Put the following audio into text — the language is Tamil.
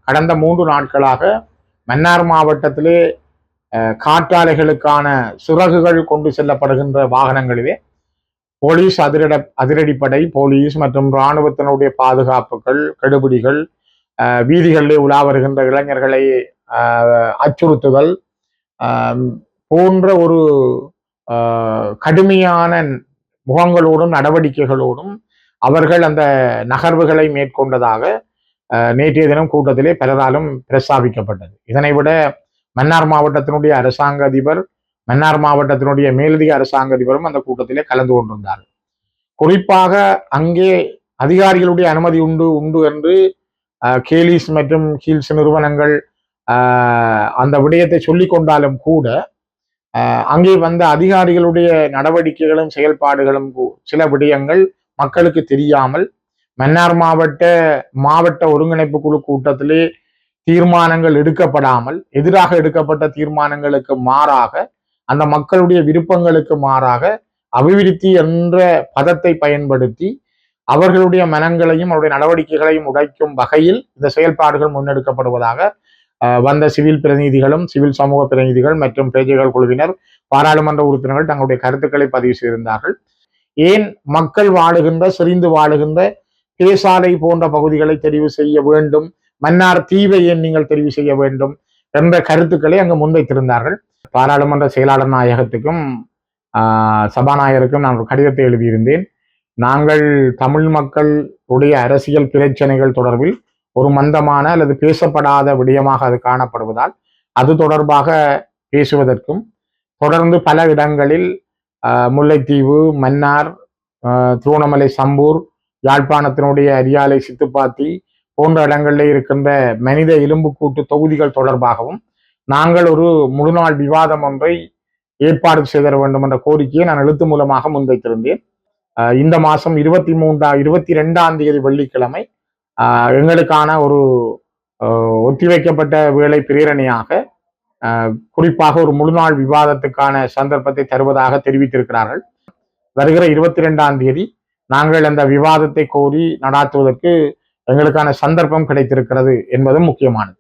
கடந்த 3 நாட்களாக மன்னார் மாவட்டத்திலே காற்றாலைகளுக்கான சிறகுகள் கொண்டு செல்லப்படுகின்ற வாகனங்களிலே போலீஸ் அதிரடிப்படை போலீஸ் மற்றும் இராணுவத்தினுடைய பாதுகாப்புகள் கெடுபிடிகள் வீதிகளிலே உலா வருகின்ற இளைஞர்களை அச்சுறுத்துதல் போன்ற ஒரு கடுமையான முகங்களோடும் நடவடிக்கைகளோடும் அவர்கள் அந்த நகர்வுகளை மேற்கொண்டதாக நேற்றைய தினம் கூட்டத்திலே பலராலும் பிரஸ்தாபிக்கப்பட்டது. இதனை விட மன்னார் மாவட்டத்தினுடைய அரசாங்க அதிபர் மன்னார் மாவட்டத்தினுடைய மேலதிக அரசாங்க அதிபரும் அந்த கூட்டத்திலே கலந்து கொண்டிருந்தார். குறிப்பாக அங்கே அதிகாரிகளுடைய அனுமதி உண்டு என்று கேலிஸ் மற்றும் ஹீல்ஸ் நிறுவனங்கள் அந்த விடயத்தை சொல்லிக் கொண்டாலும் கூட அங்கே வந்த அதிகாரிகளுடைய நடவடிக்கைகளும் செயல்பாடுகளும் சில விடயங்கள் மக்களுக்கு தெரியாமல் மன்னார் மாவட்ட ஒருங்கிணைப்பு குழு கூட்டத்திலே தீர்மானங்கள் எடுக்கப்படாமல் எதிராக எடுக்கப்பட்ட தீர்மானங்களுக்கு மாறாக அந்த மக்களுடைய விருப்பங்களுக்கு மாறாக அபிவிருத்தி என்ற பதத்தை பயன்படுத்தி அவர்களுடைய மனங்களையும் அவருடைய நடவடிக்கைகளையும் உடைக்கும் வகையில் இந்த செயல்பாடுகள் முன்னெடுக்கப்படுவதாக வந்த சிவில் பிரதிநிதிகளும் சிவில் சமூக பிரதிநிதிகள் மற்றும் பிரஜைகள் குழுவினர் பாராளுமன்ற உறுப்பினர்கள் தங்களுடைய கருத்துக்களை பதிவு செய்திருந்தார்கள். ஏன் மக்கள் வாழுகின்ற செறிந்து வாழுகின்ற பேசாலை போன்ற பகுதிகளை தெரிவு செய்ய வேண்டும், மன்னார் தீவை ஏன் நீங்கள் தெரிவு செய்ய வேண்டும் என்ற கருத்துக்களை அங்கு முன்வைத்திருந்தார்கள். பாராளுமன்ற செயலாளர் நாயகத்துக்கும் சபாநாயகருக்கும் நான் ஒரு கடிதத்தை எழுதியிருந்தேன். நாங்கள் தமிழ் மக்களுடைய அரசியல் பிரச்சனைகள் தொடர்பில் ஒரு மந்தமான அல்லது பேசப்படாத விடயமாக அது காணப்படுவதால் அது தொடர்பாக பேசுவதற்கும் தொடர்ந்து பல இடங்களில் முல்லைத்தீவு, மன்னார், திருவண்ணாமலை, சம்பூர், யாழ்ப்பாணத்தினுடைய அரியாலை, சித்துப்பாத்தி போன்ற இடங்களில் இருக்கின்ற மனித எலும்புக்கூட்டு தொகுதிகள் தொடர்பாகவும் நாங்கள் ஒரு முழுநாள் விவாதம் ஒன்றை ஏற்பாடு செய்தர வேண்டும் என்ற கோரிக்கையை நான் எழுத்து மூலமாக முன்வைத்திருந்தேன். இந்த மாதம் 22ஆம் தேதி வெள்ளிக்கிழமை எங்களுக்கான ஒரு ஒத்திவைக்கப்பட்ட வேலை பிரேரணையாக குறிப்பாக ஒரு முழுநாள் விவாதத்துக்கான சந்தர்ப்பத்தை தருவதாக தெரிவித்திருக்கிறார்கள். வருகிற 22ஆம் தேதி நாங்கள் அந்த விவாதத்தை கோரி நடாத்துவதற்கு எங்களுக்கான சந்தர்ப்பம் கிடைத்திருக்கிறது என்பதும் முக்கியமானது.